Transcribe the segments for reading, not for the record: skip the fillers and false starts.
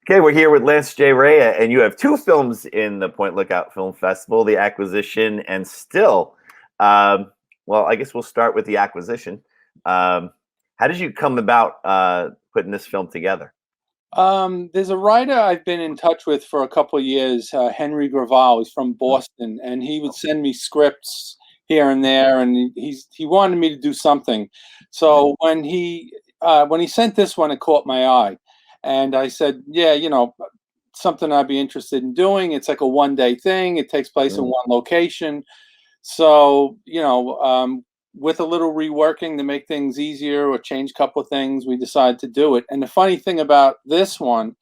Okay, we're here with Lance J. Rea, and you have two films in the Point Lookout Film Festival, The Acquisition and Still. Well, I guess we'll start with The Acquisition. How did you come about putting this film together? There's a writer I've been in touch with for a couple of years, Henry Graval. He's from Boston, and he would send me scripts here and there, and he wanted me to do something. So when he sent this one, it caught my eye, and I said, "Yeah, something I'd be interested in doing. It's like a one-day thing. It takes place in Mm. one location." So, with a little reworking to make things easier or change a couple of things, we decided to do it. And the funny thing about this one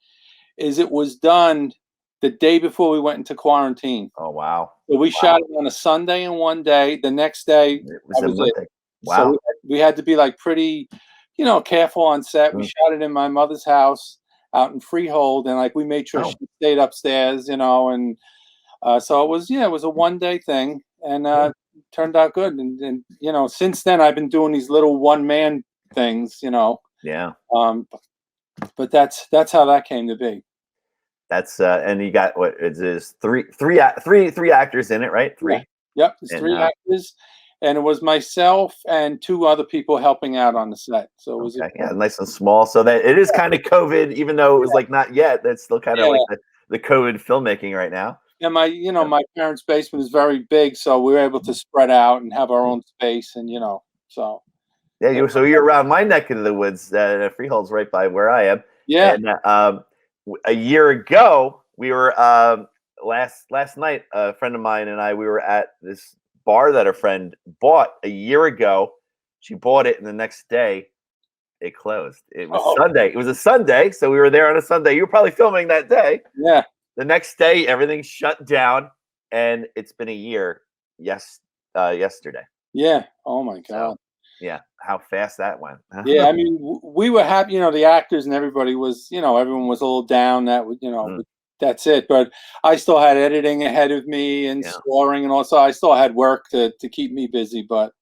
is it was done the day before we went into quarantine. Oh, wow. So we shot it on a Sunday in one day. The next day, It was that a was it. Monday. So Wow. we had to be like pretty, careful on set. We Mm. shot it in my mother's house out in Freehold, and like we made sure Oh, she stayed upstairs, and so it was a one day thing, and cool. turned out good. And since then I've been doing these little one man things, Yeah. um, but that's how that came to be. That's and you got what is this three actors in it, right? Yeah. Three. Yep. It's And three actors, and it was myself and two other people helping out on the set. So it was okay, yeah, nice and small. So that it is kind of COVID, even though it was yeah, like not yet. That's still kind of like yeah. the COVID filmmaking right now. And Yeah. my parents' basement is very big, so we were able to spread out and have our own space, and so Yeah, it, you're around my neck of the woods. Freehold's right by where I am, yeah. and a year ago we were last night. A friend of mine and I we were at this bar that a friend bought a year ago. She bought it, and the next day it closed. It was Oh, Sunday. It was a Sunday, so we were there on a Sunday. You were probably filming that day. yeah. The next day, everything shut down, and it's been a year. Yesterday. Yeah. Oh my So god. yeah, how fast that went. Yeah, I mean, we were happy, the actors and everybody was, everyone was a little down that would, Mm, that's it. But I still had editing ahead of me and yeah. scoring, and also I still had work to keep me busy. But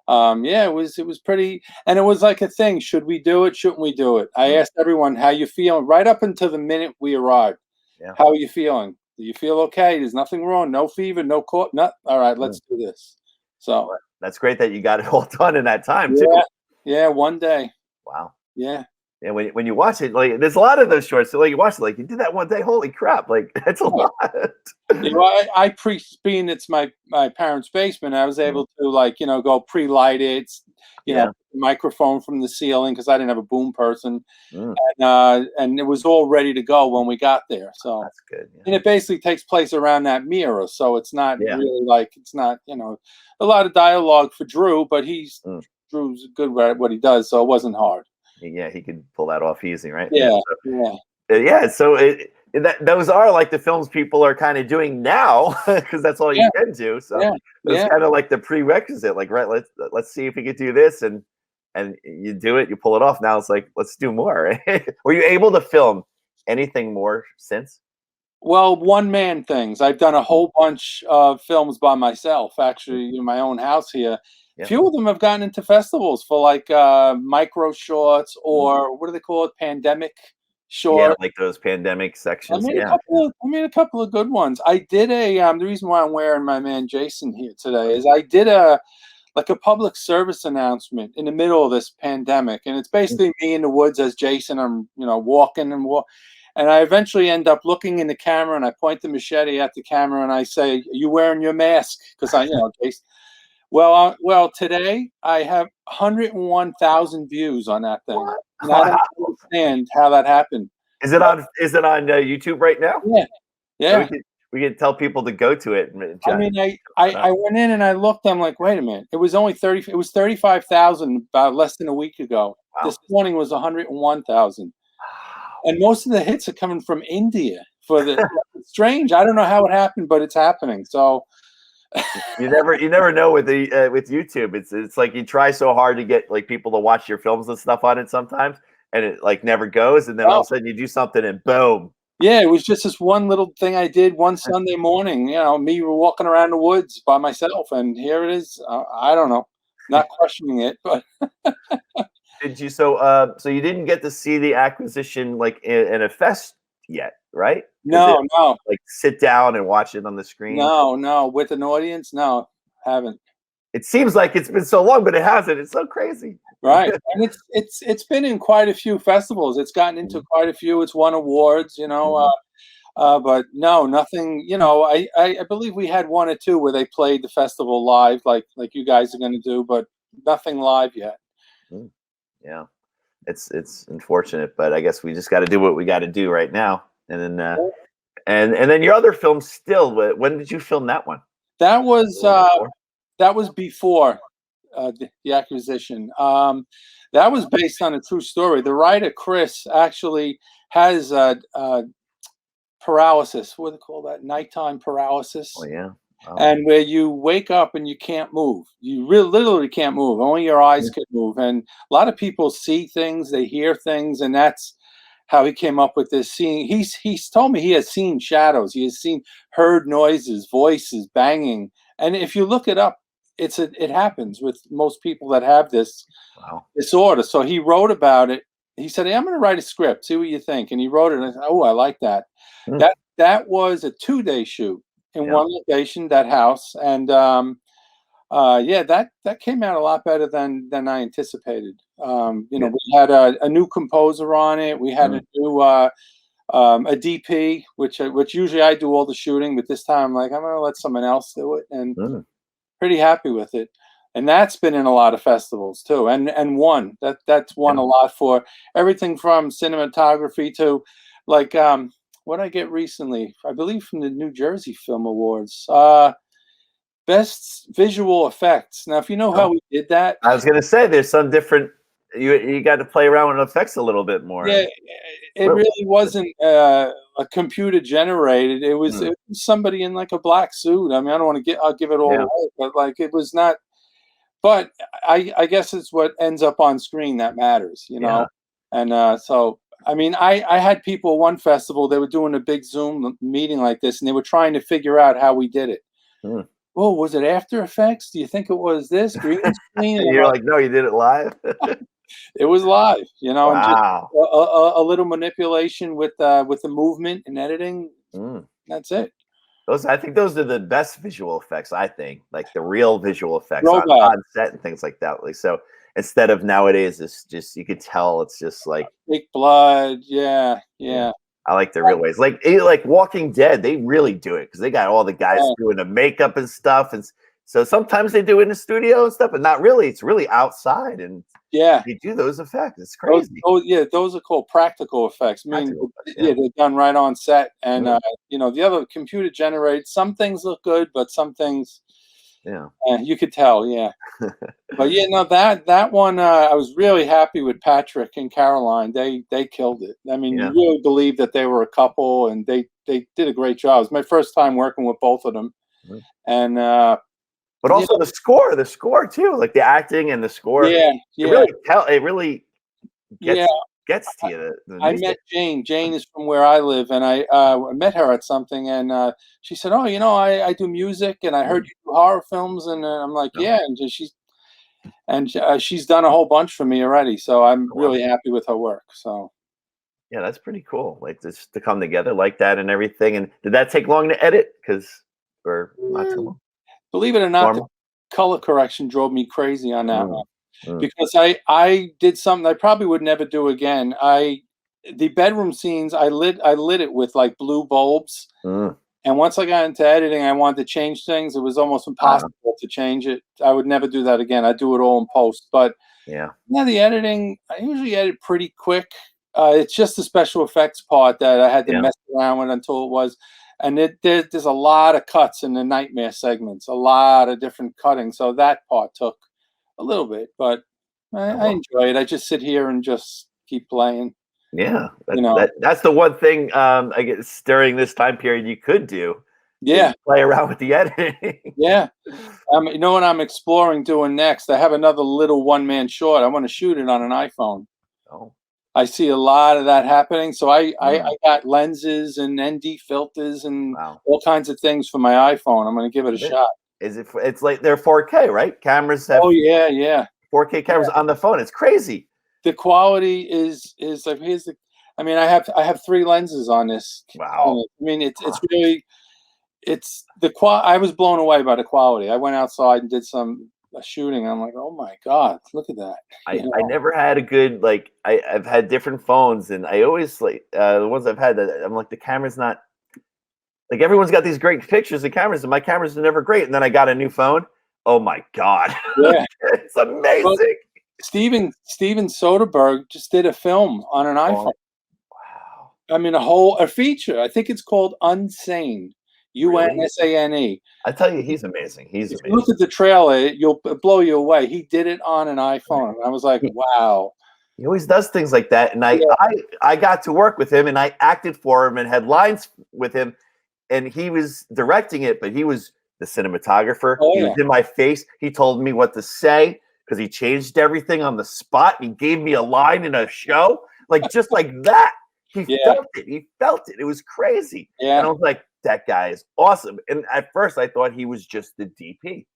yeah, it was pretty, and it was like a thing. Should we do it? Shouldn't we do it? I Mm, asked everyone how you feeling right up until the minute we arrived. yeah. How are you feeling? Do you feel okay? There's nothing wrong. No fever. No cough. Not all right. Mm. Let's do this. So Well, that's great that you got it all done in that time too. yeah, yeah. One day. Wow. Yeah. And when you watch it, like there's a lot of those shorts. So like you watch it, like you did that one day. Holy crap! Like that's a lot. I being it's my parents' basement, I was Mm, able to go pre-light it, yeah. microphone from the ceiling because I didn't have a boom person, Mm, and it was all ready to go when we got there. So, that's good. Yeah. and it basically takes place around that mirror, so it's not Yeah. really like it's not a lot of dialogue for Drew, but Mm, Drew's good at what he does, so it wasn't hard. yeah. He could pull that off easy, right? Yeah. Yeah, yeah, Yeah, so those are like the films people are kind of doing now because that's all you yeah, can do. So yeah, that's yeah. kind of like the prerequisite. Like, right, let's see if we could do this, and you do it, you pull it off. Now it's like let's do more. Right? Were you able to film anything more since? Well, one man things. I've done a whole bunch of films by myself, Mm, actually, in my own house here. yeah, Few of them have gotten into festivals for like micro shorts mm, or what do they call it? Pandemic yeah, short. like those pandemic sections. Yeah, I made a couple of good ones. I did the reason why I'm wearing my man Jason here today is I did a public service announcement in the middle of this pandemic, and it's mm, basically me in the woods as Jason. I'm walking and I eventually end up looking in the camera, and I point the machete at the camera, and I say, "Are you wearing your mask?" Because Jason. Well, today I have 101,000 views on that thing, what? and I don't understand how that happened. But Is it on YouTube right now? yeah, So yeah. we could tell people to go to it. I mean, I went in and I looked. I'm like, wait a minute. It was only 30. It was 35,000 about less than a week ago. Wow. This morning was 101,000, and most of the hits are coming from India. For the It's strange. I don't know how it happened, but it's happening. So You never know with YouTube. It's like you try so hard to get like people to watch your films and stuff on it sometimes, and it like never goes, and then all oh, of a sudden you do something and boom. yeah, it was just this one little thing I did one Sunday morning. Me walking around the woods by myself, and here it is. I don't know, not questioning it, but Did you so you didn't get to see The Acquisition like in a yet, right? No, no, Like sit down and watch it on the screen. no. With an audience, no, haven't. It seems like it's been so long, but it hasn't. It's so crazy. Right, and it's been in quite a few festivals. It's gotten into quite a few. It's won awards, but no, nothing. I believe we had one or two where they played the festival live, like you guys are going to do, but nothing live yet. Mm, yeah, it's unfortunate, but I guess we just got to do what we got to do right now. And then and then your other film, Still. When did you film that one? That was Before? that was before the acquisition. That was based on a true story. The writer Chris actually has paralysis. What do they call that? Nighttime paralysis. Oh yeah. Oh. And where you wake up and you can't move. You literally can't move. Only your eyes can move. And a lot of people see things, they hear things, and that's how he came up with this scene. He's told me he has seen shadows. He has heard noises, voices, banging. And if you look it up, it happens with most people that have this disorder. So he wrote about it. He said, "Hey, I'm going to write a script. See what you think." And he wrote it. And I said, "Oh, I like that." That was a 2-day shoot in one location, that house, and that came out a lot better than I anticipated. We had a new composer on it. We had a new a DP, which usually I do all the shooting, but this time I'm like, I'm gonna let someone else do it, and pretty happy with it. And that's been in a lot of festivals too, and that's won a lot for everything from cinematography to like what I get recently, I believe from the New Jersey Film Awards, best visual effects. Now, if you know how we did that, I was gonna say there's some different. You got to play around with effects a little bit more. Yeah, it really wasn't a computer generated. It was somebody in like a black suit. I mean, I don't want to I'll give it all away, but like it was not. But I guess it's what ends up on screen that matters, And so. I mean, I had people at one festival, they were doing a big Zoom meeting like this, and they were trying to figure out how we did it. Oh, was it After Effects? Do you think it was this green screen? You're like, no, you did it live. It was live, and just Wow. a little manipulation with the movement and editing. That's it. I think those are the best visual effects. I think like the real visual effects on set and things like that. Like so. Instead of nowadays, it's just you could tell it's just like fake blood. Yeah. I like the real ways. Like Walking Dead, they really do it because they got all the guys doing the makeup and stuff, and so sometimes they do it in the studio and stuff, but not really. It's really outside, and you do those effects. It's crazy. Those are called practical effects. I mean, they're done right on set, and the other computer generated. Some things look good, but some things. You could tell, but that one I was really happy with Patrick and Caroline. They killed it. I mean, you really believe that they were a couple, and they did a great job. It was my first time working with both of them, and but also the score too, like the acting and the score. It really gets to you. I met Jane. Jane is from where I live, and I met her at something, and she said, "Oh, I do music, and I heard you do horror films," and I'm like, "Yeah," and she's done a whole bunch for me already, so I'm really happy with her work. So, yeah, that's pretty cool. Like just to come together like that and everything. And did that take long to edit? Or not too long? Believe it or not, the color correction drove me crazy on that one. Because I did something I probably would never do again. The bedroom scenes, I lit it with like blue bulbs, and once I got into editing, I wanted to change things. It was almost impossible to change it. I would never do that again. I do it all in post. But the editing, I usually edit pretty quick. It's just the special effects part that I had to mess around with until it was. And there's a lot of cuts in the nightmare segments, a lot of different cutting. So that part took a little bit, but I enjoy it. I just sit here and just keep playing. Yeah, that's the one thing I guess during this time period you could do. Play around with the editing. You know what I'm exploring doing next? I have another little one-man short. I want to shoot it on an iPhone. I see a lot of that happening, so I got lenses and ND filters and all kinds of things for my iPhone. I'm going to give it a shot. It's like they're 4K, right? Cameras have 4K cameras on the phone. It's crazy. The quality is like I mean, I have 3 lenses on this. Wow. I mean, it's really it's the I was blown away by the quality. I went outside and did some shooting. I'm like, oh my god, look at that. You I know? never had a good like I've had different phones and I always like the ones I've had that I'm like the camera's not like everyone's got these great pictures and cameras and my cameras are never great and then I got a new phone. Oh my god. Yeah. It's Well, amazing. Steven Soderbergh just did a film on an iPhone. Wow. I mean, a feature. I think it's called Unsane. Really? Unsane. I tell you, he's amazing. He's If you look amazing. at the trailer, it'll blow you away. He did it on an iPhone. I was like, wow. He always does things like that. And Yeah. I got to work with him and I acted for him and had lines with him. And he was directing it, but he was the cinematographer. Oh, He yeah. was in my face. He told me what to say because he changed everything on the spot. He gave me a line in a show, like just like that. He Yeah. felt it. He felt it. It was crazy. And I Yeah. was like, that guy is awesome. And at first I thought he was just the DP.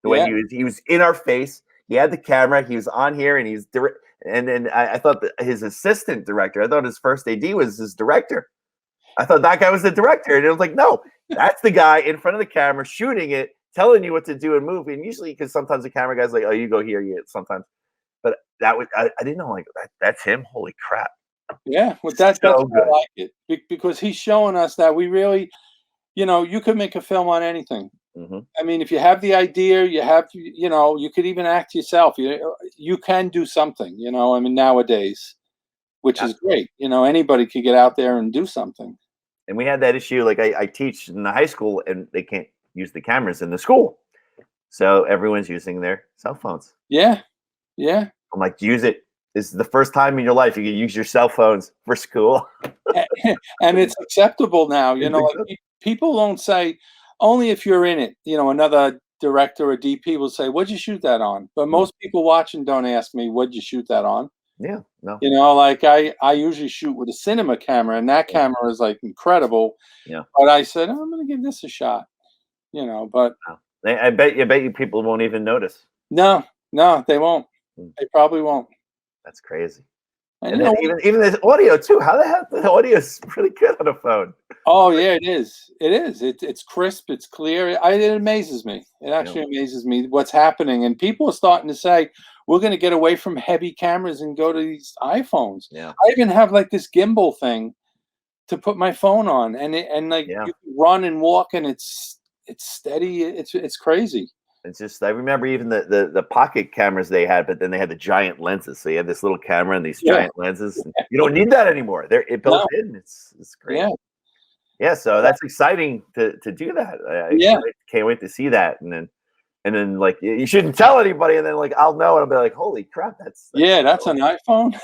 The way Yeah. he was in our face. He had the camera. He was on here, and he's and then I thought that his assistant director. I thought his first AD was his director. I thought that guy was the director, and it was like, no, that's the guy in front of the camera shooting it, telling you what to do and move. And usually, because sometimes the camera guy's like, oh, you go here, you sometimes. But that was I didn't know like that's him. Holy crap! Yeah. Well, that's So why I good. like it because he's showing us that we really, you could make a film on anything. Hmm. I mean, if you have the idea, you could even act yourself. You can do something. I mean, nowadays, which is Absolutely. great. Anybody could get out there and do something. And we had that issue. Like I teach in the high school, and they can't use the cameras in the school, so everyone's using their cell phones. Yeah. Yeah. I'm like, use it. This is the first time in your life you can use your cell phones for school. And it's acceptable now. It's Like people don't say only if you're in it. Another director or DP will say, "What'd you shoot that on?" But most people watching don't ask me, "What'd you shoot that on?" Yeah, no, Like I usually shoot with a cinema camera, and that camera is like incredible. yeah. But I said, I'm going to give this a shot. But No. I bet you people won't even notice. no, no, they won't. Mm, They probably won't. that's crazy. And And then even this audio too. How the hell the audio is really good on a phone? oh yeah, it is. It is. It's crisp. It's clear. It amazes me. It Yeah, actually amazes me what's happening. And people are starting to say we're going to get away from heavy cameras and go to these iPhones. yeah, I even have like this gimbal thing to put my phone on, and like yeah. you can run and walk, and it's steady. It's crazy. It's just I remember even the pocket cameras they had, but then they had the giant lenses. So you had this little camera and these Yeah. giant lenses. And you don't need that anymore. They're built No. in. It's great. Yeah. Yeah, so that's exciting to do that. I Yeah. can't wait to see that. And then like you shouldn't tell anybody, and then like I'll know, and I'll be like, holy crap, that's Yeah. That's cool. an iPhone.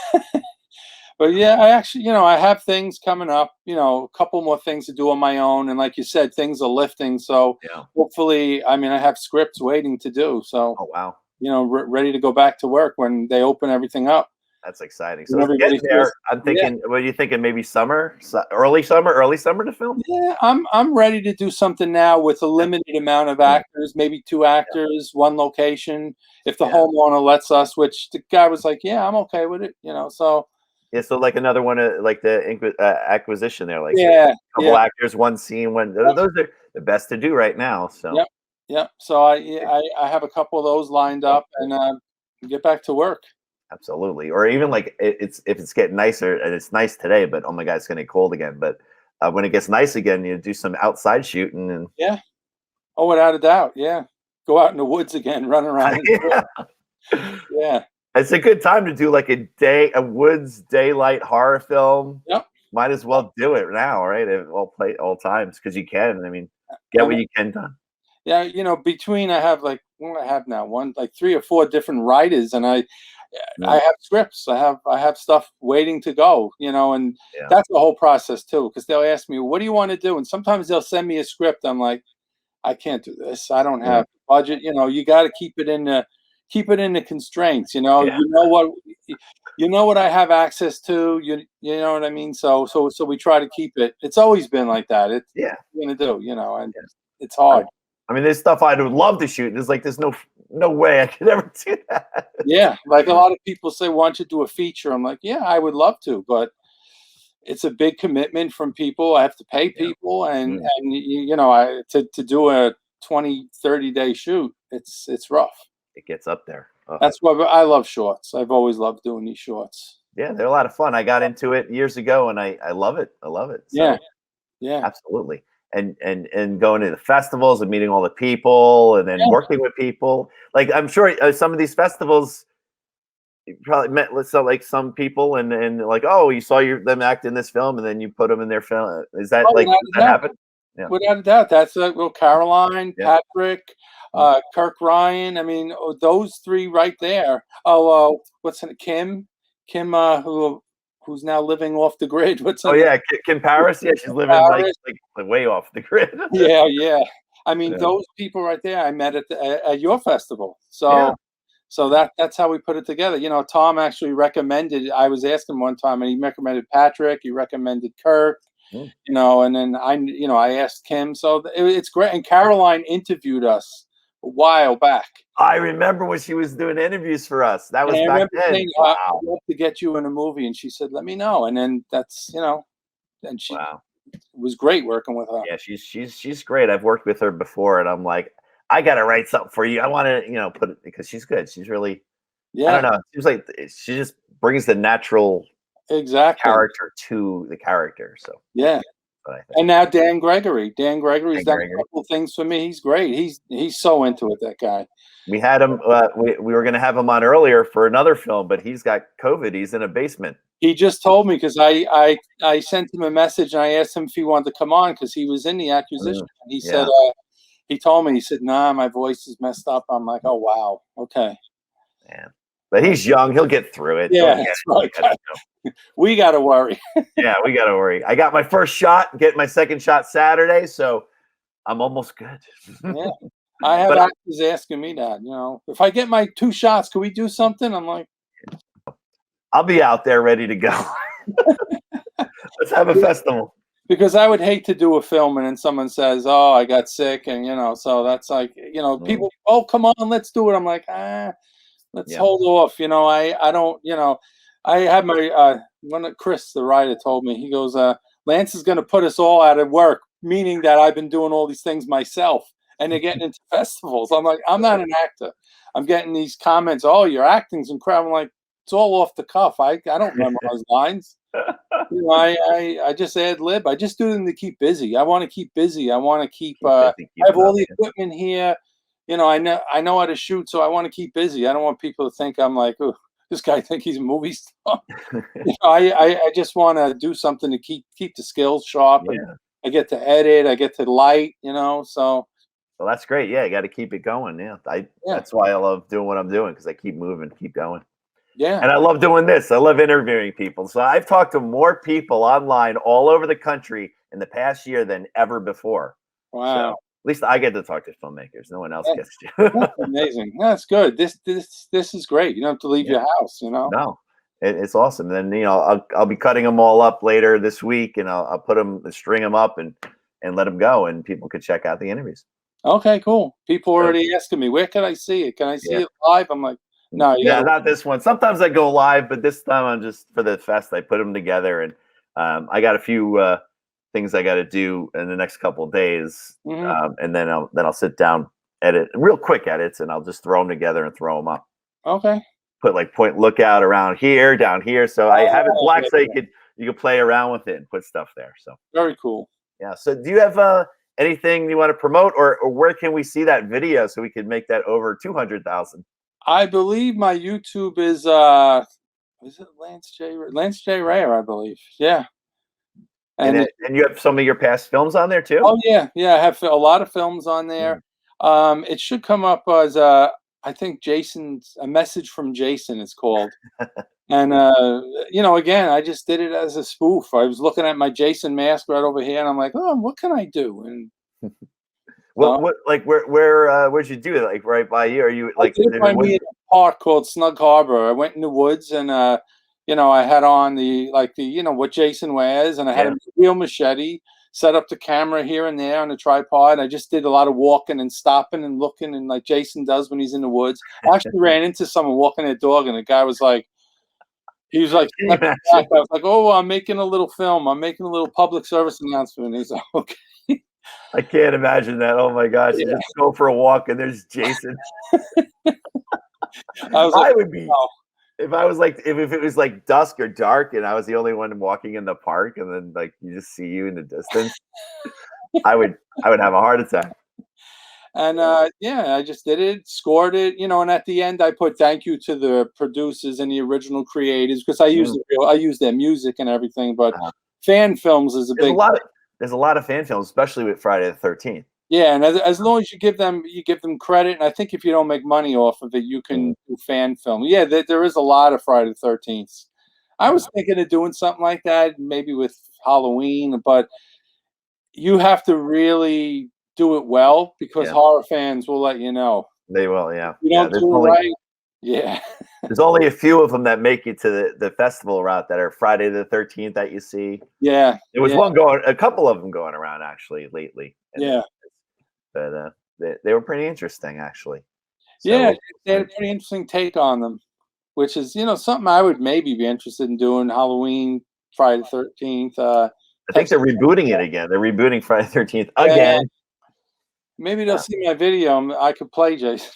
But yeah, I actually, I have things coming up, a couple more things to do on my own. And like you said, things are lifting. So Yeah. hopefully, I mean, I have scripts waiting to do. So, Oh wow, ready to go back to work when they open everything up. that's exciting. So And it's everybody getting there. feels, I'm yeah, thinking. What are you thinking? Maybe summer, early summer to film. yeah, I'm ready to do something now with a limited amount of Mm, actors, maybe 2 actors, one location, if the yeah, homeowner lets us, which the guy was like, yeah, I'm okay with it, so yeah. So like another one, like the acquisition there, like yeah, a couple yeah. actors, one scene. Those are the best to do right now. So Yep. Yep. So I have a couple of those lined up and get back to work. absolutely. Or even like it's if it's getting nicer and it's nice today, but oh my god, it's gonna get cold again. But when it gets nice again, you do some outside shooting and Yeah. Oh, without a doubt. Yeah. Go out in the woods again, run around. yeah. Yeah. It's a good time to do like a woods daylight horror film. Yep. Might as well do it now, right? At all times because you can. I mean, get what And you can done. yeah, between I have like what do I have now? One like 3 or 4 different writers, and I Mm, have scripts. I have stuff waiting to go. And yeah, that's the whole process too, because they'll ask me, "What do you want to do?" And sometimes they'll send me a script. I'm like, I can't do this. I don't mm, have budget. You got to keep it in the constraints. yeah, You know what I have access to. You know what I mean. So we try to keep it. It's always been like that. It's yeah. gonna do. And Yeah. it's hard. I mean, there's stuff I would love to shoot. There's no way I could ever do that. Yeah, like a lot of people say, "Why don't you do a feature?" I'm like, "Yeah, I would love to, but it's a big commitment from people. I have to pay people, and Mm. you know, to do a 20-30 day shoot, it's rough. It gets up there. Ugh. That's why I love shorts. I've always loved doing these shorts. Yeah, they're a lot of fun. I got into it years ago, and I love it. I love it. So, Yeah, yeah, absolutely. And going to the festivals and meeting all the people, and then yeah. working with people. Like, I'm sure some of these festivals, you probably met with some people, and like, oh, you saw them act in this film, and then you put them in their film. Is that Oh, like, without does a that doubt. happen? Yeah. Without a doubt, that's well, Caroline, Yeah. Patrick, Mm. Kirk Ryan. I mean, those three right there. Oh, what's her Kim? Kim, who's now living off the grid. What's her Oh name? yeah, Kim Paris. Yeah, she's living Paris. like way off the grid. Yeah, yeah. I mean, Yeah. those people right there, I met at your festival. Yeah. So that's how we put it together. You know, Tom actually recommended. I was asking one time, and he recommended Patrick. He recommended Kirk. Mm. You know, and then I asked Kim. So it's great. And Caroline interviewed us a while back. I remember when she was doing interviews for us. That was And I back remember then. saying, Wow. I'd love to get you in a movie. And she said, let me know. And then that's, and she Wow. it was great working with her. Yeah, she's great. I've worked with her before, and I'm like, I gotta write something for you. I want to, put it because she's good. She's really, I Yeah, don't know. It seems like she just brings the natural exactly. character to the character. So Yeah. but I think And now Dan Gregory's Dan done Gregory. a couple things for me. He's great. He's so into it, that guy. We had him. We were gonna have him on earlier for another film, but he's got COVID. He's in a basement. He just told me because I sent him a message and I asked him if he wanted to come on because he was in the acquisition. And he said, he told me, he said, nah, my voice is messed up. I'm like, oh, wow. Okay. Yeah. But he's young. He'll get through it. Yeah, He'll that's get right. it. We got to worry. Yeah, we got to worry. I got my first shot, get my second shot Saturday, so I'm almost good. Yeah. I have actors asking me that, if I get my 2 shots, can we do something? I'm like, I'll be out there ready to go. Let's have a festival. because I would hate to do a film and then someone says, oh, I got sick. And, so that's like, people, oh, come on, let's do it. I'm like, let's hold off. I don't, I had my, Chris, the writer, told me, he goes, Lance is going to put us all out of work, meaning that I've been doing all these things myself and they're getting into festivals. I'm like, I'm not an actor. I'm getting these comments, oh, your acting's incredible. I'm like, it's all off the cuff. I don't memorize lines. I just ad lib. I just do them to keep busy. I want to keep busy. I want to keep. I have all the equipment here. I know how to shoot, so I want to keep busy. I don't want people to think I'm like, oh, this guy think he's a movie star. I just want to do something to keep the skills sharp. Yeah. And I get to edit. I get to light. So. Well, that's great. Yeah, you got to keep it going. Yeah, that's why I love doing what I'm doing because I keep moving, keep going. Yeah. And I love doing this. I love interviewing people. So I've talked to more people online all over the country in the past year than ever before. Wow. So at least I get to talk to filmmakers. No one else gets to. That's amazing. That's good. This is great. You don't have to leave your house, No, it's awesome. Then, I'll be cutting them all up later this week and I'll put them, string them up and let them go and people could check out the interviews. Okay, cool. People are already asking me, where can I see it? Can I see it live? I'm like, no, not this one. Sometimes I go live, but this time I'm just for the fest. I put them together, and I got a few things I got to do in the next couple of days, and then I'll sit down, edit real quick edits, and I'll just throw them together and throw them up. Okay. Put like point lookout around here, down here, so I have it black so you could play around with it and put stuff there. So very cool. Yeah. So do you have anything you want to promote, or where can we see that video so we can make that over 200,000? I believe my YouTube is it Lance J. Rayer, I believe. Yeah. And you have some of your past films on there too? Oh yeah. I have a lot of films on there. It should come up as I think A Message from Jason it's called. And again, I just did it as a spoof. I was looking at my Jason mask right over here and I'm like, oh, what can I do? And where'd you do it? Like right by you? Are you like I did it by me in a park called Snug Harbor. I went in the woods and I had on what Jason wears, and I had a real machete, set up the camera here and there on the tripod. I just did a lot of walking and stopping and looking, and like Jason does when he's in the woods. I actually ran into someone walking their dog, and the guy was like, He was like, Can you stepping imagine? back. I was like, "Oh, I'm making a little film. I'm making a little public service announcement." And he's like, "Okay." I can't imagine that. Oh my gosh! You Yeah. just go for a walk and there's Jason. I was like, I would be "Wow." if I was like if it was like dusk or dark and I was the only one walking in the park and then like you just see you in the distance. I would have a heart attack. And yeah, I just did it, scored it, and at the end I put thank you to the producers and the original creators because Mm, I use their music and everything. But uh, fan films is a there's a big lot of there's a lot of fan films, especially with Friday the 13th. yeah, and as long as you give them credit, and I think if you don't make money off of it, you Mm, can do fan film. Yeah, there is a lot of Friday the 13th. I was thinking of doing something like that, maybe with Halloween, but you have to really do it well because yeah, horror fans will let you know. they will. Yeah, You yeah. don't do it right, yeah. There's only a few of them that make it to the festival route that are Friday the 13th that you see. Yeah, There was yeah, a couple of them going around actually lately, yeah, but they were pretty interesting actually. So yeah. we'll They had a pretty interesting take on them, which is something I would maybe be interested in doing. Halloween, Friday the 13th. I think Texas they're rebooting it again. They're rebooting Friday the 13th Yeah, again. maybe they'll see my video and I could play Jason.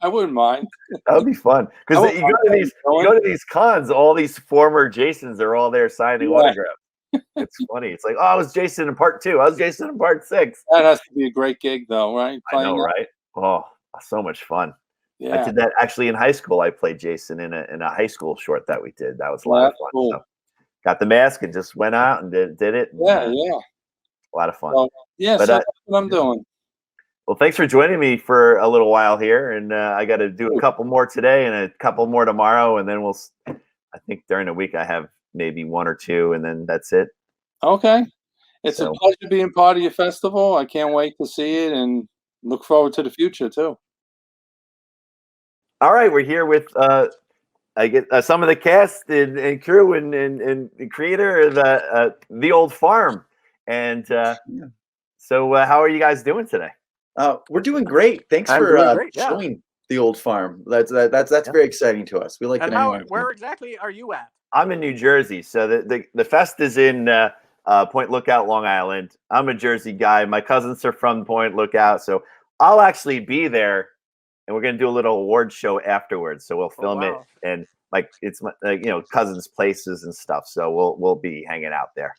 I wouldn't mind. That would be fun I because wouldn't you mind go to getting these you going. go to these cons. All these former Jasons are all there signing Yeah, autographs. It's funny. It's like, oh, I was Jason in part 2. I was Jason in part 6. that has to be a great gig, though, right? I know, Playing that. right? Oh, so much fun. I Yeah, did that actually in high school. I played Jason in a high school short that we did. That was a well, lot of that's fun. cool. So got the mask and just went out and did it. And, Yeah, yeah. a lot of fun. So, yeah, But so that's what I'm yeah. doing. Well, thanks for joining me for a little while here, and I got to do a Cool. couple more today and a couple more tomorrow, and then I think during the week I have maybe one or two, and then that's it. Okay. It's a So, pleasure being part of your festival. I can't wait to see it and look forward to the future too. all right, we're here with I get some of the cast and crew and the creator of the old farm, and Yeah. so how are you guys doing today? We're doing great. Thanks I'm for doing great, yeah. showing the old farm. That's Yeah. very exciting to us. We like And that anyone where exactly are you at? I'm in New Jersey, so the fest is in Point Lookout, Long Island. I'm a Jersey guy. My cousins are from Point Lookout, so I'll actually be there, and we're gonna do a little award show afterwards. So we'll film wow. it, and like it's cousins' places and stuff. So we'll be hanging out there.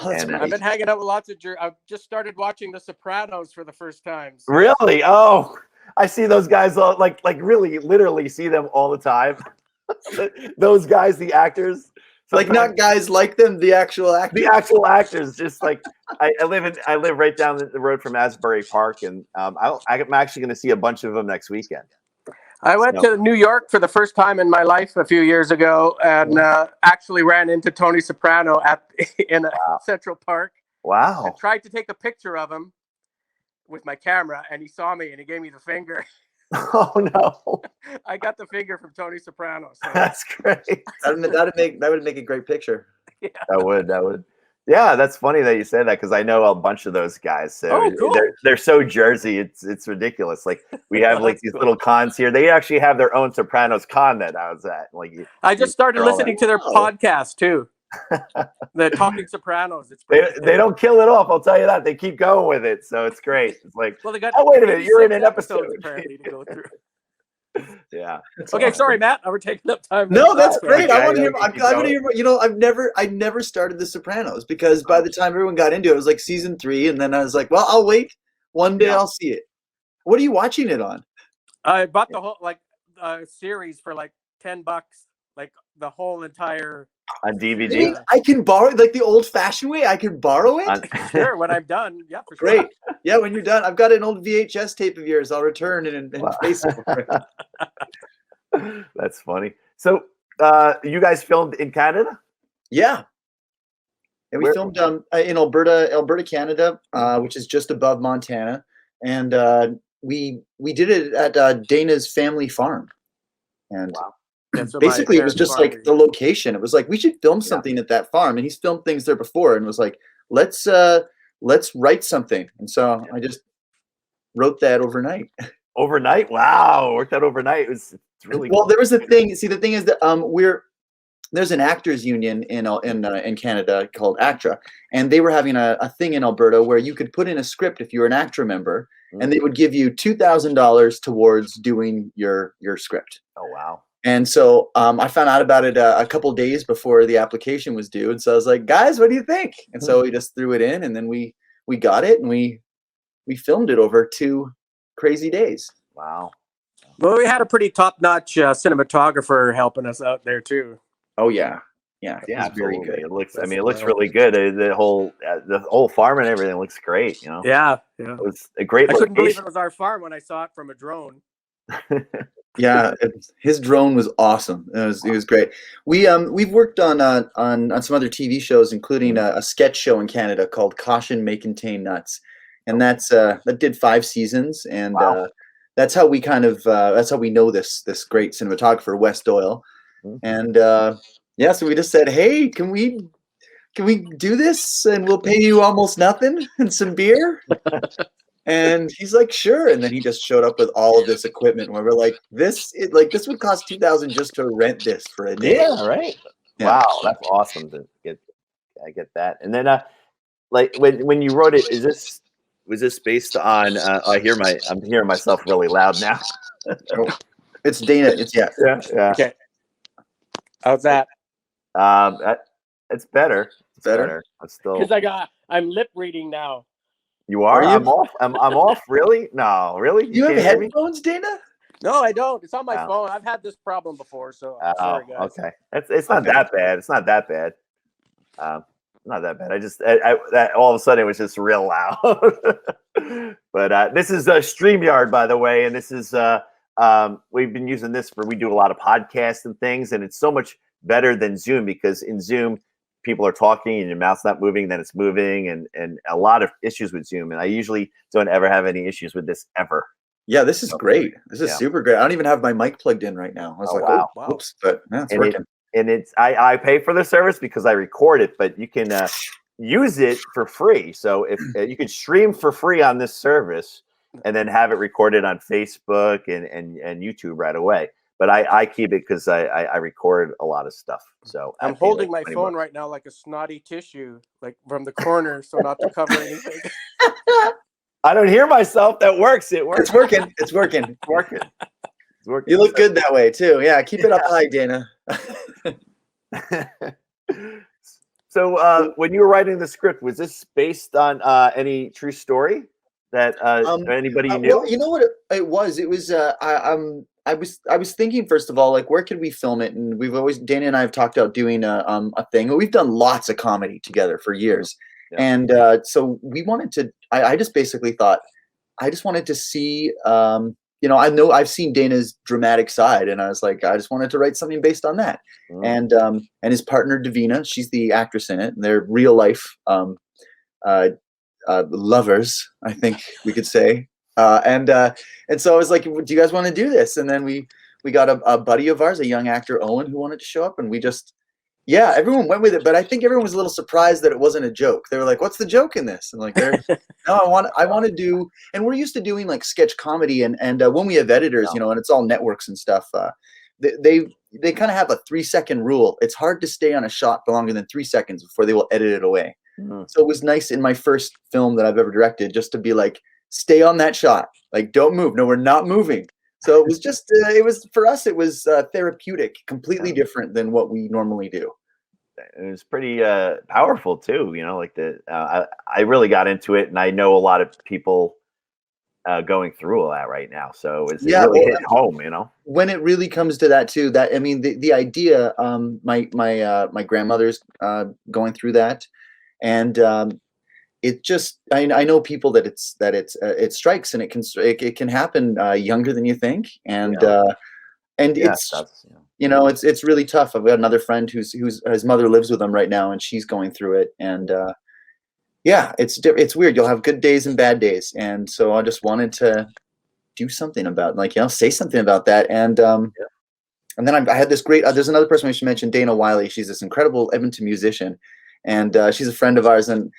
Oh, that's And, I've great. been hanging out with lots of I've just started watching The Sopranos for the first time. So Really? Oh, I see those guys all like really literally see them all the time. Those guys, the actors, Like sometimes- not guys like them, the actual actors. the actual actors. Just like I live right down the road from Asbury Park, and I'm actually going to see a bunch of them next weekend. I went to New York for the first time in my life a few years ago, and actually ran into Tony Soprano in Central Park. Wow! I tried to take a picture of him with my camera, and he saw me and he gave me the finger. Oh no, I got the finger from Tony Soprano. So. that's great. That would make a great picture. That would. Yeah, that's funny that you said that because I know a bunch of those guys. So Oh, cool. they're so Jersey, it's ridiculous. Like we have like That's these cool. little cons here. They actually have their own Sopranos con that I was at. Like I just started they're all listening to their Wow. podcast too. The Talking Sopranos. It's they don't kill it off. I'll tell you that. They keep going with it, so it's great. It's like, Well, they got. oh wait a minute, you're in 86 an episode. episodes apparently to go through. Yeah. That's Okay, awesome. sorry, Matt. We're taking up time. No, that's Okay, great. I want to hear. okay, I keep want to going. hear. I never started The Sopranos because by the time everyone got into it, it was like season 3, and then I was like, well, I'll wait. One day Yeah. I'll see it. What are you watching it on? I bought the whole series for like $10, like the whole entire. On DVD. Hey, I can borrow it like the old-fashioned way. I can borrow it. Sure, when I'm done, yeah, for sure. Great. Yeah, when you're done, I've got an old VHS tape of yours. I'll return and Wow. face it for it. That's funny. So you guys filmed in Canada? Yeah. And we Where- filmed in Alberta, Canada, which is just above Montana, and we did it at Dana's family farm, and Wow. That's what my basically it was parents just like farmed. the location. It was like we should film something at that farm, and he's filmed things there before, and was like, let's write something, and so I just wrote that overnight. Overnight? Wow. Worked out overnight. It's really Well, cool. there was a thing. See, the thing is that there's an actors union in Canada called ACTRA, and they were having a thing in Alberta where you could put in a script if you were an ACTRA member, and they would give you $2,000 towards doing your script. Oh wow. And so I found out about it a couple days before the application was due, and so I was like, guys, what do you think? And so we just threw it in, and then we got it, and we filmed it over 2 crazy days. Wow. Well, we had a pretty top-notch cinematographer helping us out there too. Oh yeah, Yeah, it's very absolutely. good. It looks. I mean, it looks really good. The whole farm and everything looks great. You know. Yeah. It was a great I couldn't believe location. it was our farm when I saw it from a drone. Yeah, his drone was awesome. It was great. We've worked on some other TV shows, including a sketch show in Canada called Caution May Contain Nuts, and that did 5 seasons, and Wow. that's how we that's how we know this great cinematographer Wes Doyle, and yeah, so we just said, hey, can we do this, and we'll pay you almost nothing and some beer. And he's like, sure. And then he just showed up with all of this equipment where we're like, this would cost $2,000 just to rent this for a day. Yeah. Right. Yeah. Wow, that's awesome to get. I get that. And then, like when you wrote it, was this based on? I'm hearing myself really loud now. It's Dana. It's yeah. Yeah. Okay. How's that? It's better. It's Better? I'm still. Because I'm lip reading now. You are. Are you? I'm off. I'm off. Really? No. Really? You have can't hear me? headphones, Dana? No, I don't. It's on my Oh. phone. I've had this problem before, so Oh, sorry, guys. okay. It's not Okay. that bad. It's not that bad. Not that bad. That all of a sudden it was just real loud. But this is StreamYard, by the way, and this is we've been using this we do a lot of podcasts and things, and it's so much better than Zoom, because in Zoom people are talking and your mouth's not moving, then it's moving, and a lot of issues with Zoom. And I usually don't ever have any issues with this ever. Yeah, this is great. This is Yeah. super great. I don't even have my mic plugged in right now. I was Oh, like, wow. oh, whoops, but yeah, it's And working. it's I pay for the service because I record it, but you can use it for free. So if you could stream for free on this service and then have it recorded on Facebook and YouTube right away. But I keep it because I record a lot of stuff. So I I'm pay holding like my 20 phone bucks. right now like a snotty tissue, like from the corner, so not to cover anything. I don't hear myself. That works. It works. It's working. It's working. It's working. It's working. You look good that way too. Yeah, keep it up high, Dana. So when you were writing the script, was this based on any true story that anybody you knew? Well, you know what it was? It was I was thinking, first of all, like, where could we film it? And Dana and I have talked about doing a thing. We've done lots of comedy together for years. Yeah. And so we wanted to, I just basically thought, I just wanted to see, I know I've seen Dana's dramatic side, and I was like, I just wanted to write something based on that. And his partner Davina, she's the actress in it, and they're real life lovers, I think we could say. And so I was like, do you guys want to do this? And then we got a buddy of ours, a young actor, Owen, who wanted to show up, and we just, everyone went with it. But I think everyone was a little surprised that it wasn't a joke. They were like, what's the joke in this? And like, no, I want to do, and we're used to doing like sketch comedy, and when we have editors, and it's all networks and stuff, they kind of have a 3-second rule. It's hard to stay on a shot for longer than 3 seconds before they will edit it away. So it was nice in my first film that I've ever directed just to be like, stay on that shot, like, don't move. No, we're not moving. So it was just, it was, for us, it was therapeutic, completely different than what we normally do. It was pretty powerful too, like I really got into it, and I know a lot of people going through all that right now. So it really hit home, When it really comes to that too, that, I mean, the idea, my grandmother's going through that, and it just, I know people that it strikes, and it can happen younger than you think, and it's it's really tough. I've got another friend who's his mother lives with him right now, and she's going through it, and it's weird. You'll have good days and bad days, and so I just wanted to do something about, say something about that, and then I had this great. There's another person we should mention, Dana Wiley. She's this incredible Edmonton musician, and she's a friend of ours, and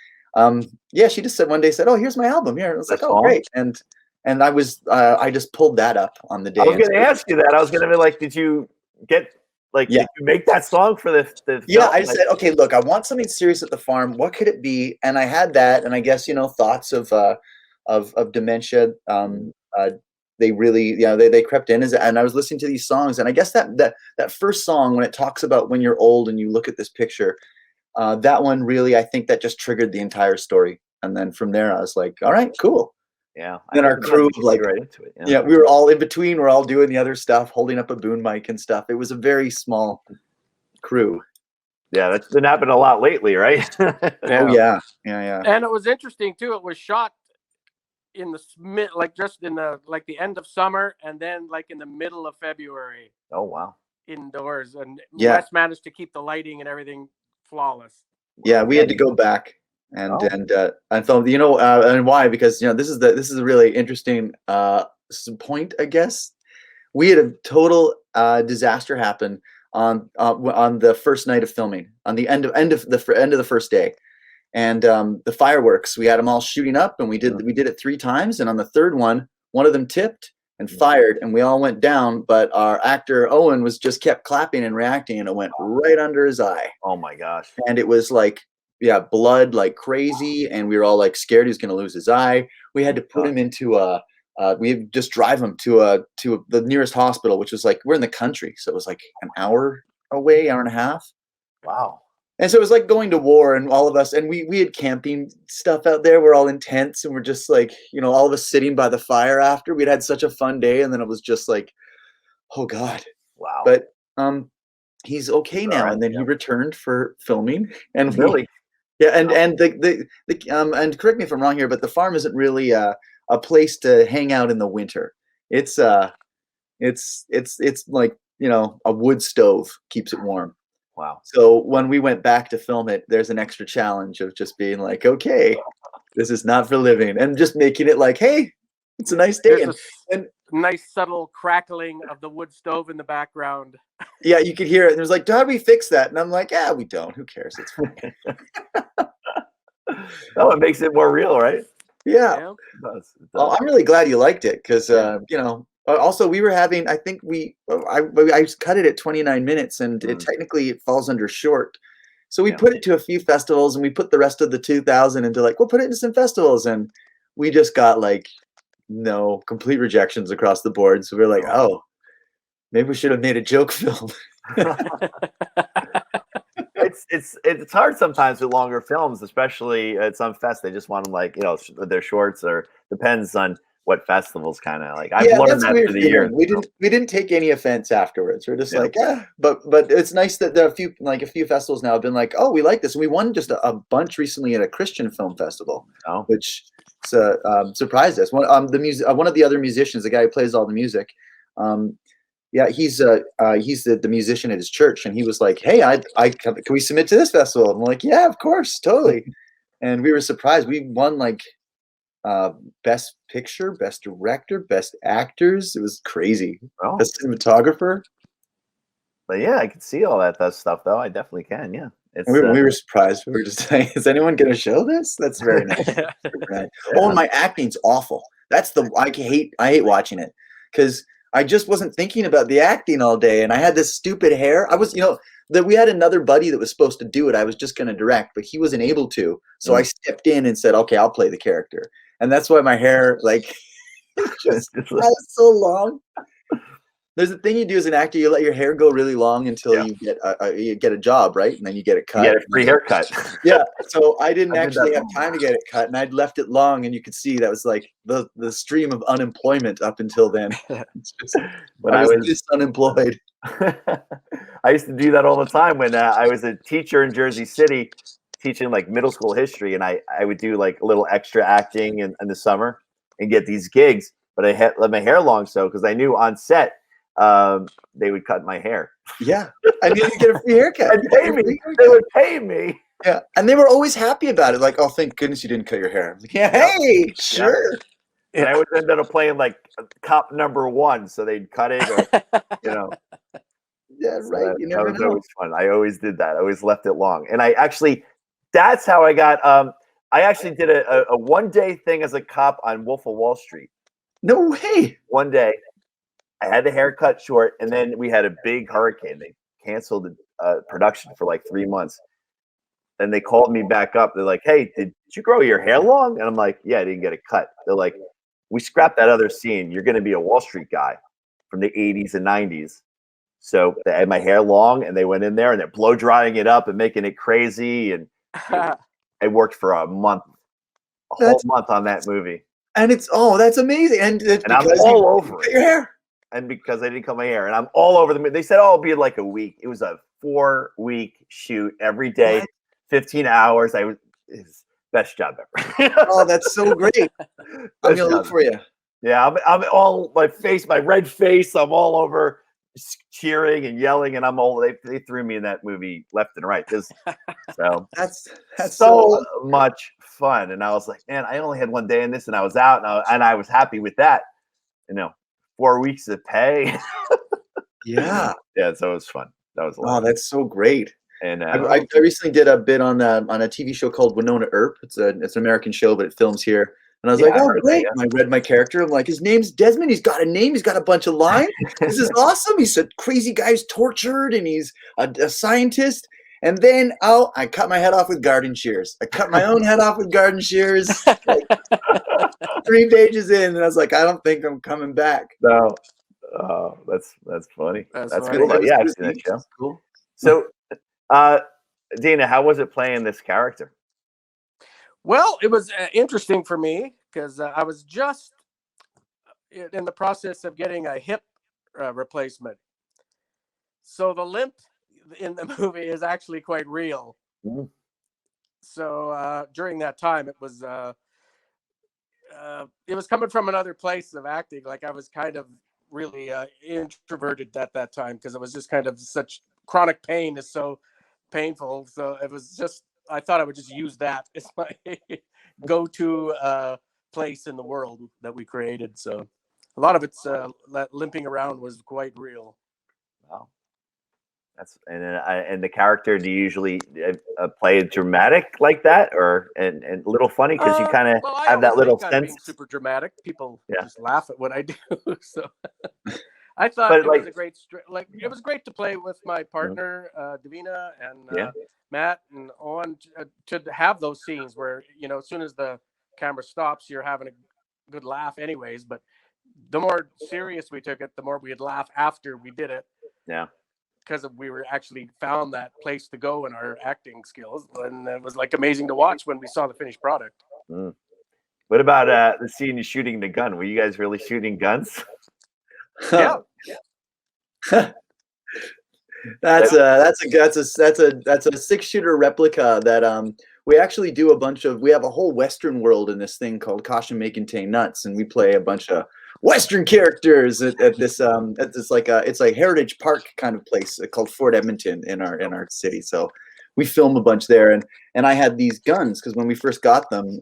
she just said one day, oh, here's my album here. I was like, oh, great. And I just pulled that up on the day. I was going to ask you that. I was going to be like, did you get Like, Yeah. did you make that song for the Yeah, film? I said, okay, look, I want something serious at the farm. What could it be? And I had that, and I guess thoughts of dementia. They really, they crept in, and I was listening to these songs, and I guess that first song when it talks about when you're old and you look at this picture, that one really, I think that just triggered the entire story. And then from there, I was like, all right, cool. Yeah. Then our crew of like, right into it. yeah, we were all in between. We're all doing the other stuff, holding up a boom mic and stuff. It was a very small crew. Yeah, that's been happening a lot lately, right? Oh yeah. And it was interesting too. It was shot in the just in the end of summer, and then like in the middle of February Oh wow. indoors. And Yeah. Wes managed to keep the lighting and everything flawless. Yeah, we had to go back and Oh. and film. And why? Because this is a really interesting point, I guess. We had a total disaster happen on the first night of filming, on the end of the first day, and the fireworks. We had them all shooting up, and we did it 3 times. And on the third one of them tipped and fired, and we all went down. But our actor Owen just kept clapping and reacting, and it went right under his eye. Oh my gosh. And it was like, yeah, blood like crazy, and we were all like scared he was going to lose his eye. We had to put him into we just drive him to the nearest hospital, which was like, we're in the country, so it was like an hour away, hour and a half. Wow. And so it was like going to war, and all of us, and we had camping stuff out there. We're all in tents, and we're just like, all of us sitting by the fire after. We'd had such a fun day, and then it was just like, oh God. Wow. But he's okay now, right, and then he returned for filming, and really? yeah, and and correct me if I'm wrong here, but the farm isn't really a place to hang out in the winter. It's like a wood stove keeps it warm. Wow. So when we went back to film it, there's an extra challenge of just being like, okay, this is not for living, and just making it like, hey, it's a nice day. There's a nice subtle crackling of the wood stove in the background. Yeah, you could hear it. And there's like, how do we fix that? And I'm like, yeah, we don't. Who cares? It's fine. Oh, it makes it more real, right? Yeah. It does. Well, I'm really glad you liked it, because also we were having, I think I cut it at 29 minutes, and it falls under short. So we put it to a few festivals, and we put the rest of the 2,000 into like, we'll put it into some festivals, and we just got like complete rejections across the board. So we're like, oh, maybe we should have made a joke film. It's hard sometimes with longer films, especially at some fest. They just want them like they're shorts, or depends on what festivals kind of like. I've learned that through the years. We didn't take any offense afterwards. We're just like, but it's nice that there are a few festivals now have been like, oh, we like this. And we won just a bunch recently at a Christian film festival, which surprised us. One of the other musicians, the guy who plays all the music, he's the musician at his church, and he was like, hey, can we submit to this festival? And I'm like, yeah, of course, totally. And we were surprised. We won like best picture, best director, best actors. It was crazy. Best cinematographer. But yeah, I can see all that stuff though. I definitely can. Yeah. We were surprised. We were just saying, is anyone going to show this? That's very nice. Oh, and my acting's awful. That's I hate watching it, because I just wasn't thinking about the acting all day, and I had this stupid hair. I was, we had another buddy that was supposed to do it. I was just going to direct, but he wasn't able to. So I stepped in and said, okay, I'll play the character. And that's why my hair, like, just was so long. There's a thing you do as an actor. You let your hair go really long until you get a job, right? And then you get it cut. You get a free haircut. Yeah. So I didn't actually have time to get it cut, and I'd left it long, and you could see that was like the stream of unemployment up until then. When I was just unemployed. I used to do that all the time when I was a teacher in Jersey City, teaching like middle school history, and I would do like a little extra acting in the summer and get these gigs. But I had let my hair long, because I knew on set they would cut my hair. Yeah, I needed to get a free haircut. They would pay me. Yeah, and they were always happy about it. Like, oh, thank goodness you didn't cut your hair. I was like, yeah, hey, sure. And I would end up playing like cop number 1, so they'd cut it. Or, Yeah, so right. You never that was know. always fun. I always did that. I always left it long, and that's how I got. I actually did a one-day thing as a cop on Wolf of Wall Street. No way. One day, I had the hair cut short, and then we had a big hurricane. They canceled production for like 3 months. And they called me back up. They're like, "Hey, did you grow your hair long?" And I'm like, "Yeah, I didn't get it cut." They're like, "We scrapped that other scene. You're going to be a Wall Street guy from the 80s and 90s." So they had my hair long, and they went in there and they're blow drying it up and making it crazy. And I worked for a month, a whole That's- month on that movie. And that's amazing. And it's And I'm because all you over cut it. your hair. And because I didn't cut my hair, and I'm all over the. They said, "Oh, it'll be like a week." It was a 4-week shoot every day, What? 15 hours. His best job ever. Oh, that's so great. I'm Best gonna look job. for you. Yeah, I'm all my red face. I'm all over cheering and yelling, and they threw me in that movie left and right. So That's so much fun, and I was like, man, I only had 1 day in this, and I was out, and I was happy with that. 4 weeks of pay. yeah. Yeah, so it was fun. That was a Oh, lot. that's so great. And I recently did a bit on a TV show called Winona Earp. It's an American show, but it films here. And I was Yeah, like, I oh, heard that, great. yeah. And I read my character. I'm like, his name's Desmond. He's got a name. He's got a bunch of lines. This is awesome. He's a crazy guy who's tortured, and he's a scientist. And then I cut my head off with garden shears. I cut my own head off with garden shears. Like 3 pages in, and I was like, I don't think I'm coming back. No, that's funny. That's That's funny. good. It was- Yeah, it I've was seen that neat. show. Cool. So, Dana, how was it playing this character? Well, it was interesting for me because I was just in the process of getting a hip replacement. So the limp in the movie is actually quite real. Mhm. So during that time, it was coming from another place of acting. Like I was kind of really introverted at that time because it was just kind of such chronic pain is so painful. So it was just, I thought I would just use that as my go-to place in the world that we created. So a lot of it's limping around was quite real. Wow, and the character. Do you usually play dramatic like that, or and a little funny because you kind of Well, I have that always little think I'm being sense? super dramatic. People Yeah. just laugh at what I do. So I thought But, it like- was a great, it was great to play with my partner, Davina and Yeah. Matt and Owen to have those scenes where, as soon as the camera stops, you're having a good laugh anyways. But the more serious we took it, the more we'd laugh after we did it. Yeah. Because we were actually found that place to go in our acting skills. And it was like amazing to watch when we saw the finished product. Mm. What about the scene you shooting the gun? Were you guys really shooting guns? Yeah. That's a 6-shooter replica that we actually do a bunch of. We have a whole Western world in this thing called Caution May Contain Nuts, and we play a bunch of Western characters at this like it's like Heritage Park kind of place called Fort Edmonton in our city. So we film a bunch there, and I had these guns because when we first got them,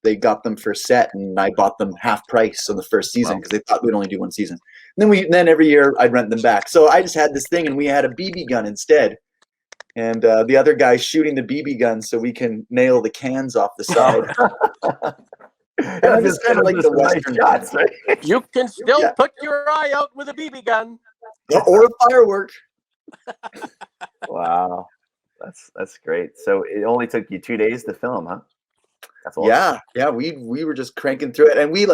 they got them for set, and I bought them half price on the first season because they thought we'd only do one season. And then every year I'd rent them back. So I just had this thing, and we had a BB gun instead. And the other guy's shooting the BB gun so we can nail the cans off the side. And I just kind of like the Western shots, right? You can still Yeah. put your eye out with a BB gun. or a firework. Wow, that's great. So it only took you 2 days to film, huh? That's awesome. Yeah, we were just cranking through it, and we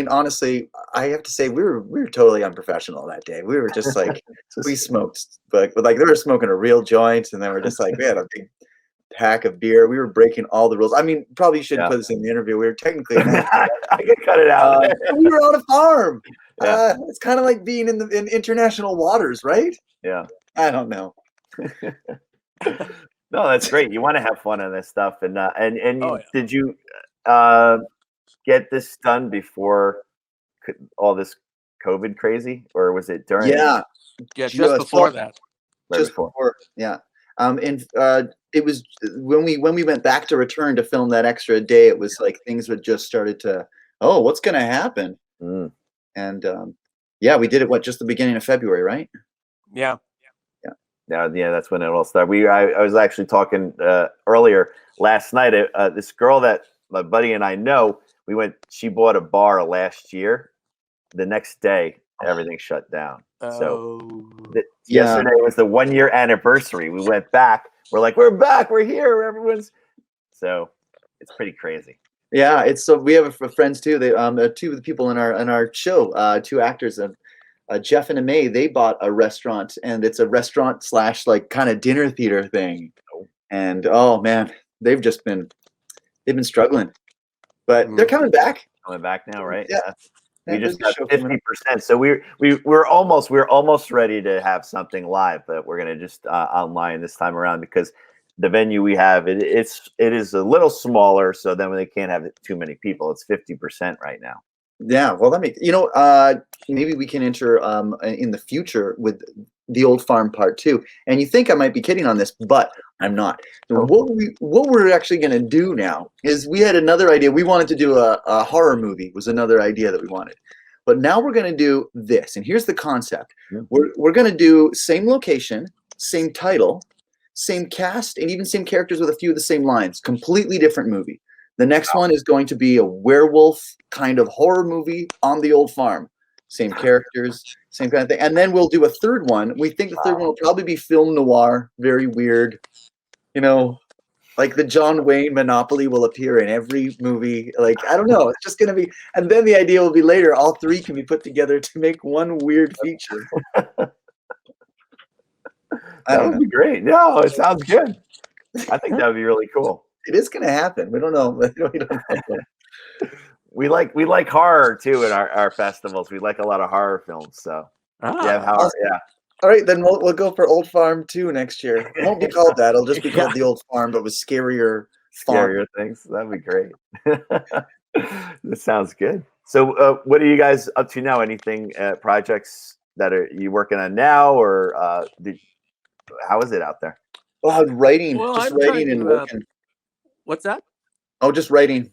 honestly, I have to say we were totally unprofessional that day. We were just like we smoked, but like they were smoking a real joint, and then we're just like we had a big pack of beer. We were breaking all the rules. I mean, probably shouldn't Yeah. put this in the interview. We were technically I can cut it out. we were on a farm. Yeah. It's kind of like being in international waters, right? Yeah. I don't know. No, that's great. You want to have fun on this stuff, and Oh, yeah. did you get this done before all this COVID crazy, or was it during? Yeah, Yeah, Just just before that. Right just before. before. Yeah. And it was when we went back to return to film that extra day. It was like things had just started to. Oh, what's going to happen? Mm. And yeah, we did it. Just the beginning of February, right? Yeah. Yeah, that's when it all started. I was actually talking earlier last night. This girl that my buddy and I know, she bought a bar last year. The next day, everything shut down. So Oh, Yeah. yesterday was the 1 year anniversary. We went back. We're like, we're back. We're here. Everyone's so it's pretty crazy. Yeah, it's so we have friends too. They two of the people in our show, two actors, Jeff and Amay. They bought a restaurant, and it's a restaurant slash like kind of dinner theater thing. And oh man, they've been struggling, but they're coming back. Coming back now, right? Yeah. We Yeah, just there's got a show coming up. 50%. So we're almost ready to have something live, but we're gonna just online this time around because the venue we have it is a little smaller. So then they can't have too many people. It's 50% right now. Yeah, well, that makes maybe we can enter in the future with the Old Farm Part 2. And you think I might be kidding on this, but I'm not. Oh. What we're actually going to do now is we had another idea. We wanted to do a horror movie was another idea that we wanted. But now we're going to do this. And here's the concept. Yeah. We're going to do same location, same title, same cast, and even same characters with a few of the same lines. Completely different movie. The next one is going to be a werewolf kind of horror movie on the old farm. Same characters, same kind of thing. And then we'll do a third one. We think the third one will probably be film noir, very weird. You know, like the John Wayne Monopoly will appear in every movie. Like, I don't know. It's just going to be. And then the idea will be later, all three can be put together to make one weird feature. That would be great. No, it sounds good. I think that would be really cool. It is going to happen. We don't know. We don't know. We like horror too at our festivals. We like a lot of horror films. So yeah, horror, yeah. All right, then we'll go for Old Farm 2 next year. It won't be called that. It'll just be called the Old Farm, but with scarier font. Scarier things. That'd be great. That sounds good. So, what are you guys up to now? Anything projects that are you working on now, or how is it out there? Oh, writing, Well, just I'm writing trying and to, working. what's that? Oh, just writing,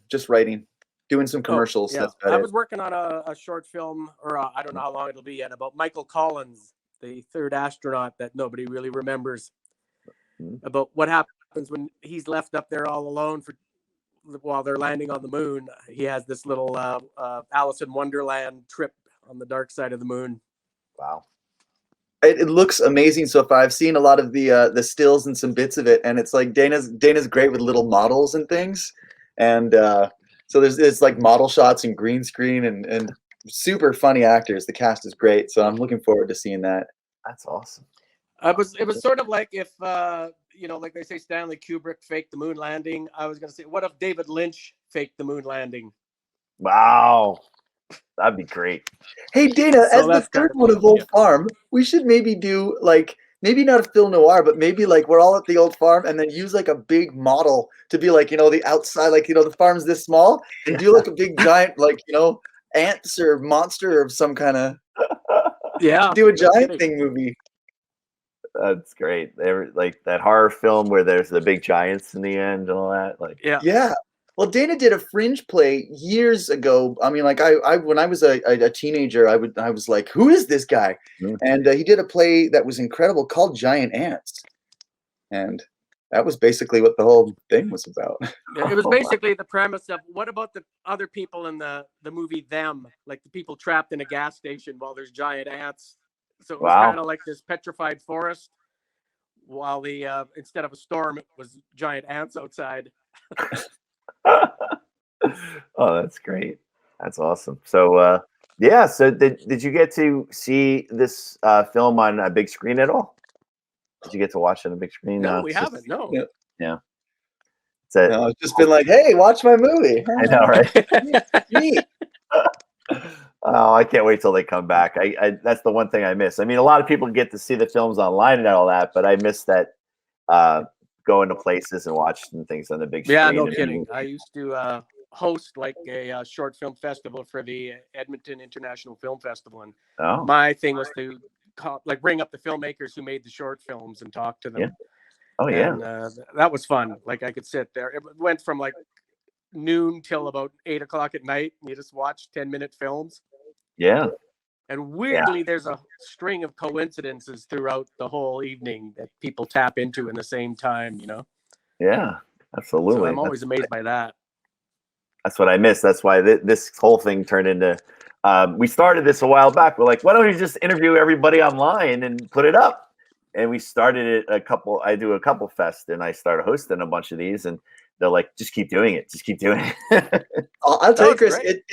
doing some commercials. Yeah. That's about I it. was working on a short film, or I don't know how long it'll be yet, about Michael Collins, the third astronaut that nobody really remembers, about what happens when he's left up there all alone while they're landing on the moon. He has this little Alice in Wonderland trip on the dark side of the moon. Wow. It looks amazing so far. I've seen a lot of the stills and some bits of it, and it's like Dana's great with little models and things, and so there's like model shots and green screen and super funny actors. The cast is great, so I'm looking forward to seeing that. That's awesome. It was sort of like if like they say Stanley Kubrick faked the moon landing. I was going to say, what if David Lynch faked the moon landing? Wow, that'd be great. Hey Dana, So as the that's third kind of one of cool, Old yeah. Farm, we should maybe do like maybe not a film noir, but maybe like we're all at the old farm and then use like a big model to be like, the outside, like, the farm's this small and do like a big giant, like, ants or monster of some kind of Yeah. do a no giant kidding. thing movie. That's great. They were like that horror film where there's the big giants in the end and all that. Like, Yeah. Yeah. Well, Dana did a Fringe play years ago. I mean, like I when I was a teenager, I was like, who is this guy? Mm. And he did a play that was incredible called Giant Ants, and that was basically what the whole thing was about. Yeah, it was basically the premise of what about the other people in the movie Them, like the people trapped in a gas station while there's giant ants. So it was Wow. kind of like this petrified forest, while the instead of a storm, it was giant ants outside. Oh, that's great. That's awesome. So, yeah. So, did you get to see this film on a big screen at all? Did you get to watch it on a big screen? No, we it's just- haven't. No. Yeah. It's a, No, it's just been like, hey, watch my movie. I know, right? Neat. Oh, I can't wait till they come back. I that's the one thing I miss. I mean, a lot of people get to see the films online and all that, but I miss that going to places and watching things on the big screen. Yeah, no and- kidding. I used to host like a short film festival for the Edmonton International Film Festival, and Oh, my thing was to bring up the filmmakers who made the short films and talk to them. Yeah. Oh, yeah. And that was fun. Like I could sit there. It went from like noon till about 8 o'clock at night. And you just watch 10-minute films. Yeah. And weirdly, there's a string of coincidences throughout the whole evening that people tap into in the same time, Yeah. Absolutely. So I'm always amazed by that. That's what I miss. That's why this whole thing turned into we started this a while back. We're like, why don't we just interview everybody online and put it up? And we started it I do a couple fest, and I started hosting a bunch of these, and they're like, just keep doing it. Just keep doing it. I'll tell you, That's Chris, great.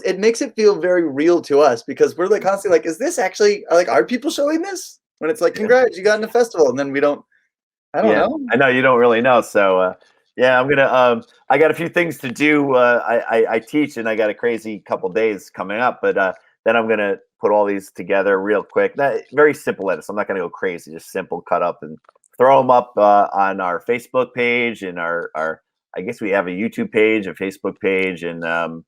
it makes it feel very real to us because we're like constantly like, is this actually like, are people showing this? When it's like, congrats, you got in a festival, and then we don't. I don't know. I know you don't really know. So yeah, I'm gonna. I got a few things to do. I teach, and I got a crazy couple days coming up. But then I'm gonna put all these together real quick. Very simple edits. I'm not gonna go crazy. Just simple cut up and throw them up on our Facebook page and our. I guess we have a YouTube page, a Facebook page, and our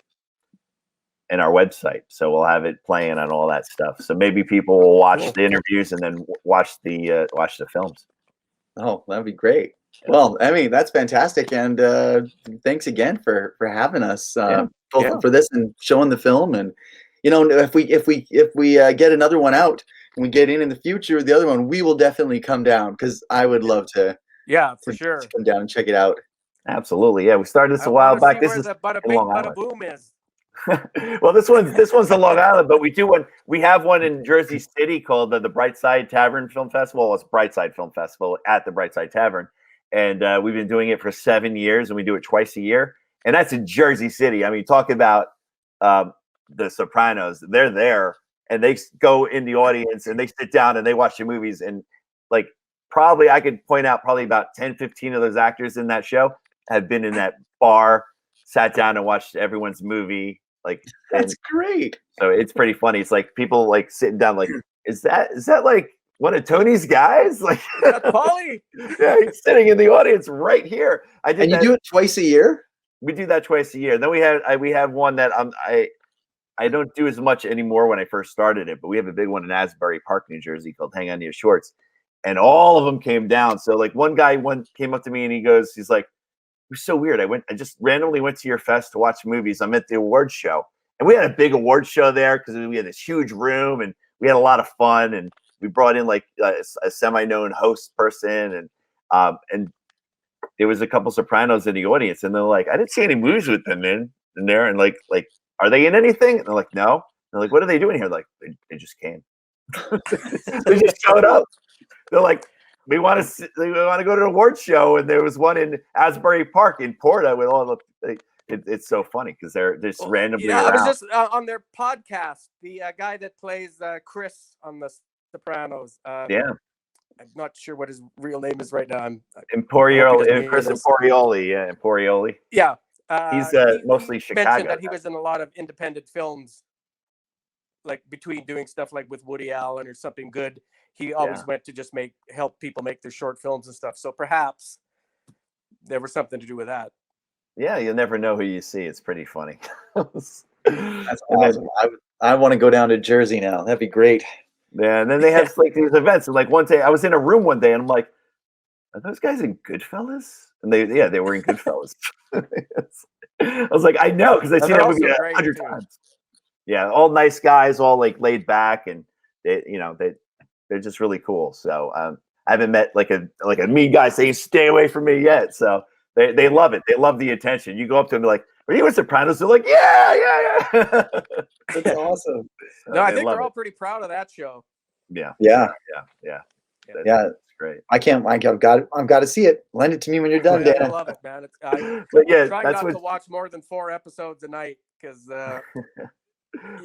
website. So we'll have it playing on all that stuff. So maybe people will watch Cool. the interviews and then watch the films. Oh, that'd be great. Well, I mean, that's fantastic, and thanks again for having us both Yeah. for this and showing the film. And if we get another one out and we get in the future, the other one, we will definitely come down because I would love to Yeah, for sure. come down and check it out. Absolutely, yeah. We started this I a while wanna back. see This where is the bada in bing, Long bada Island. boom is. Well, this one's in Long Island, but we do one. We have one in Jersey City called the Brightside Tavern Film Festival. Well, it's Brightside Film Festival at the Brightside Tavern, and we've been doing it for 7 years, and we do it twice a year. And that's in Jersey City. I mean, talking about the Sopranos, they're there, and they go in the audience, and they sit down and they watch the movies, and like probably I could point out probably about 10, 15 of those actors in that show have been in that bar, sat down and watched everyone's movie. Like, That's great. so it's pretty funny. It's like people like sitting down, like, is that like one of Tony's guys? Like, That's Paulie. yeah, he's sitting in the audience right here. I did And you that. do it twice a year? We do that twice a year. Then we have one that I don't do as much anymore when I first started it, but we have a big one in Asbury Park, New Jersey called Hang On to Your Shorts, and all of them came down. So like one guy came up to me and he's like, it was so weird. I just randomly went to your fest to watch movies. I'm at the award show, and we had a big award show there because we had this huge room, and we had a lot of fun. And we brought in like a semi-known host person, and there was a couple Sopranos in the audience, and they're like, I didn't see any movies with them in there, and like, are they in anything? And they're like, no. And they're like, what are they doing here? Like, they just came. They just showed up. They're like, we want to go to an award show, and there was one in Asbury Park in Porta with all the. It's so funny because they're just randomly Yeah, I around. was just on their podcast. The guy that plays Chris on The Sopranos. Yeah, I'm not sure what his real name is right now. I hope he Imperioli, doesn't hear Chris this. Imperioli. Yeah, Imperioli. Yeah. He's He mostly mentioned Chicago. that he was in a lot of independent films, like between doing stuff like with Woody Allen or something good. He always went to just help people make their short films and stuff. So perhaps there was something to do with that. Yeah, you'll never know who you see. It's pretty funny. That's awesome. I want to go down to Jersey now. That'd be great. Yeah, and then they have like these events. And like one day, I was in a room one day, and I'm like, "Are those guys in Goodfellas?" And they were in Goodfellas. I was like, "I know," because I've seen that movie 100 times. Yeah, all nice guys, all like laid back, and they're just really cool. So I haven't met like a mean guy saying "stay away from me" yet. So they love it. They love the attention. You go up to them, be like, "Are you in Sopranos?" They're like, "Yeah." That's awesome. No, I think they're all pretty proud of that show. Yeah. Yeah. That's great. I've got to see it. Lend it to me when you're done, I Dan. love it, man. But yeah, try that's not to what watch more than 4 episodes a night because you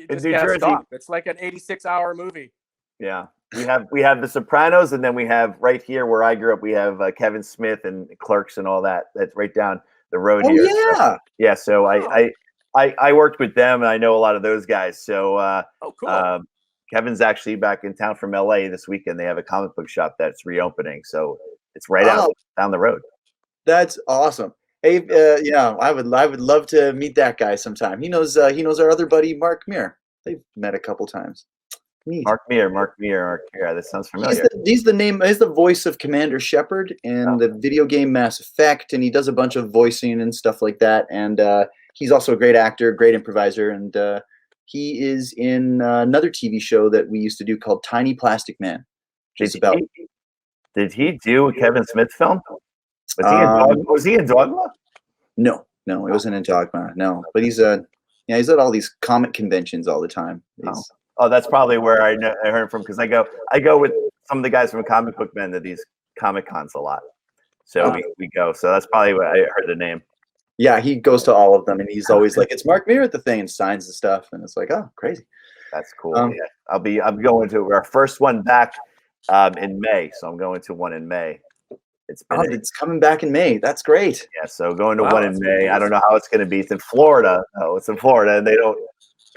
in just New can't Jersey. stop. It's like an 86-hour movie. Yeah, we have The Sopranos, and then we have right here where I grew up. We have Kevin Smith and Clerks and all that. That's right down the road Oh here. yeah. So, yeah. So I worked with them, and I know a lot of those guys. So Oh, cool. Kevin's actually back in town from LA this weekend. They have a comic book shop that's reopening, so it's right out down the road. That's awesome. Hey, I would love to meet that guy sometime. He knows our other buddy Mark Meir. They've met a couple times. Neat. Mark Meir. Yeah, that sounds familiar. He's the voice of Commander Shepard in the video game Mass Effect, and he does a bunch of voicing and stuff like that. And he's also a great actor, great improviser, and he is in another TV show that we used to do called Tiny Plastic Man. Did he do a Kevin Smith film? Was he in Dogma? No, it wasn't in Dogma. No, but he's a Yeah, he's at all these comic conventions all the time. He's, Oh, that's probably where I heard him from, because I go with some of the guys from Comic Book Men to these Comic Cons a lot. So we go. So that's probably where I heard the name. yeah, he goes to all of them, and he's always like, "It's Mark Mir at the thing," and signs the stuff, and it's like, oh, crazy. That's cool. Um, yeah. I'm going to our first one back in May. So I'm going to one in May. It's been it's coming back in May. That's great. yeah. So going to Wow, one in that's May. I don't amazing. know how it's going to be. It's in Florida. Oh, it's in Florida, and they don't.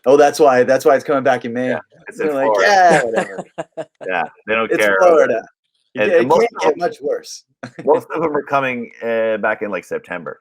Oh, that's why it's coming back in May. Yeah, it's in They're like, Florida. yeah, whatever. Yeah, they don't It's care. Florida. And It most can't of get them- much worse. Most of them are coming back in like September.